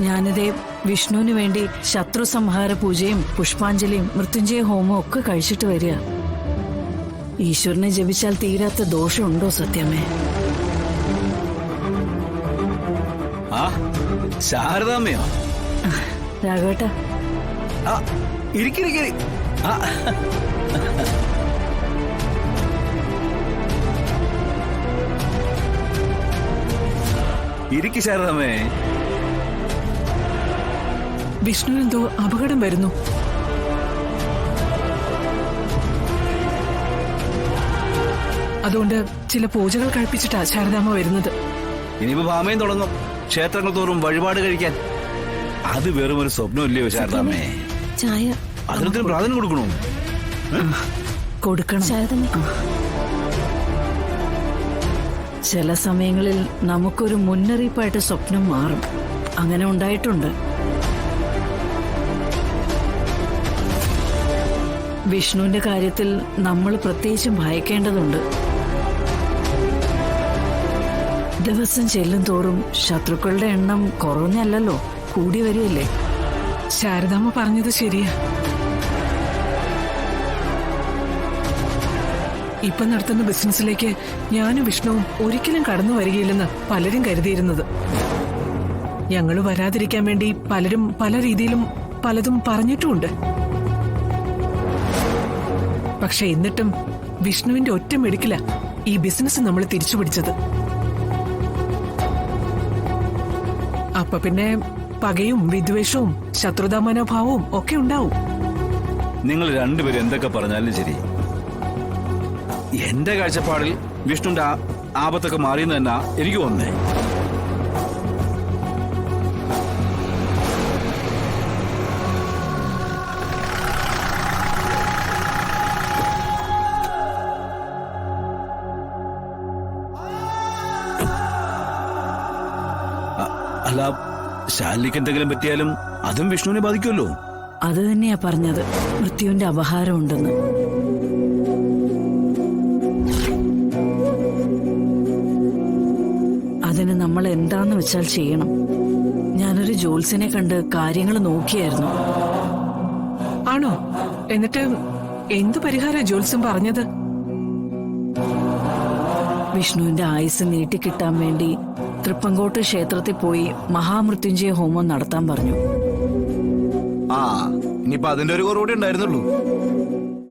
ഞാനിതേ വിഷ്ണുവിന് വേണ്ടി ശത്രു സംഹാര പൂജയും പുഷ്പാഞ്ജലിയും മൃത്യുഞ്ജയ ഹോമവും ഒക്കെ കഴിച്ചിട്ട് വരിക. ഈശ്വരനെ ജപിച്ചാൽ തീരാത്ത ദോഷമുണ്ടോ സത്യമേ? ആ ശാരദാമ്മയോ? രാഘവേട്ട ഇരിക്കിരിക്കരി. ഇരിക്ക് ശാരദാമ്മേ. വിഷ്ണുവിനെന്തോ അപകടം വരുന്നു. അതുകൊണ്ട് ചില പൂജകൾ കഴിപ്പിച്ചിട്ടാ ശാരദാമ്മ വരുന്നത്. ഇനിയിപ്പോ ഭാമയും തുടങ്ങും ക്ഷേത്രങ്ങൾ തോറും വഴിപാട് കഴിക്കാൻ. അത് വെറും ഒരു സ്വപ്നമില്ലയോ ശാരദാമ്മേ? ചായ അതിനൊത്തിനും പ്രാധാന്യം കൊടുക്കണോ? കൊടുക്കണം. ചില സമയങ്ങളിൽ നമുക്കൊരു മുന്നറിയിപ്പായിട്ട് സ്വപ്നം മാറും. അങ്ങനെ ഉണ്ടായിട്ടുണ്ട്. വിഷ്ണുവിന്റെ കാര്യത്തിൽ നമ്മൾ പ്രത്യേകിച്ചും ഭയക്കേണ്ടതുണ്ട്. ദിവസം ചെല്ലും തോറും ശത്രുക്കളുടെ എണ്ണം കുറഞ്ഞല്ലോ, കൂടി വരികയല്ലേ? ശാരദാമ്മ പറഞ്ഞത് ശരിയാ. ഇപ്പൊ നടത്തുന്ന ബിസിനസ്സിലേക്ക് ഞാനും വിഷ്ണുവും ഒരിക്കലും കടന്നു വരികയില്ലെന്ന് പലരും കരുതിയിരുന്നത്. ഞങ്ങള് വരാതിരിക്കാൻ വേണ്ടി പലരും പല രീതിയിലും പലതും പറഞ്ഞിട്ടുമുണ്ട്. പക്ഷെ എന്നിട്ടും വിഷ്ണുവിന്റെ ഒറ്റ മെടുക്കില ഈ ബിസിനസ് നമ്മൾ തിരിച്ചുപിടിച്ചത്. അപ്പൊ പിന്നെ പകയും വിദ്വേഷവും ശത്രുതാ മനോഭാവവും ഒക്കെ ഉണ്ടാവും. നിങ്ങൾ രണ്ടുപേരും എന്തൊക്കെ പറഞ്ഞാലും ശരി, എന്റെ കാഴ്ചപ്പാടിൽ വിഷ്ണുവിന്റെ ആപത്തൊക്കെ മാറിയെന്ന് തന്നെ എനിക്ക് തോന്നുന്നേ. അല്ല, ശാലിനിക്ക് എന്തെങ്കിലും പറ്റിയാലും അതും വിഷ്ണുവിനെ ബാധിക്കുമല്ലോ. അത് തന്നെയാ പറഞ്ഞത്, മൃത്യുവിന്റെ അപഹാരം ഉണ്ടെന്ന്. അതിന് നമ്മൾ എന്താന്ന് വെച്ചാൽ ചെയ്യണം. ഞാനൊരു ജോത്സ്യനെ കണ്ട് കാര്യങ്ങൾ നോക്കിയായിരുന്നു. ആണോ? എന്നിട്ട് എന്തു പരിഹാര ജോത്സ്യം പറഞ്ഞത്? വിഷ്ണുവിന്റെ ആയുസ് നീട്ടിക്കിട്ടാൻ വേണ്ടി തൃപ്പങ്കോട്ട് ക്ഷേത്രത്തിൽ പോയി മഹാമൃത്യുഞ്ജയ ഹോമം നടത്താൻ പറഞ്ഞു. ആ ഇനിയിപ്പോ അതിന്റെ ഒരു കുറവുകൂടി ഉണ്ടായിരുന്നുള്ളൂ.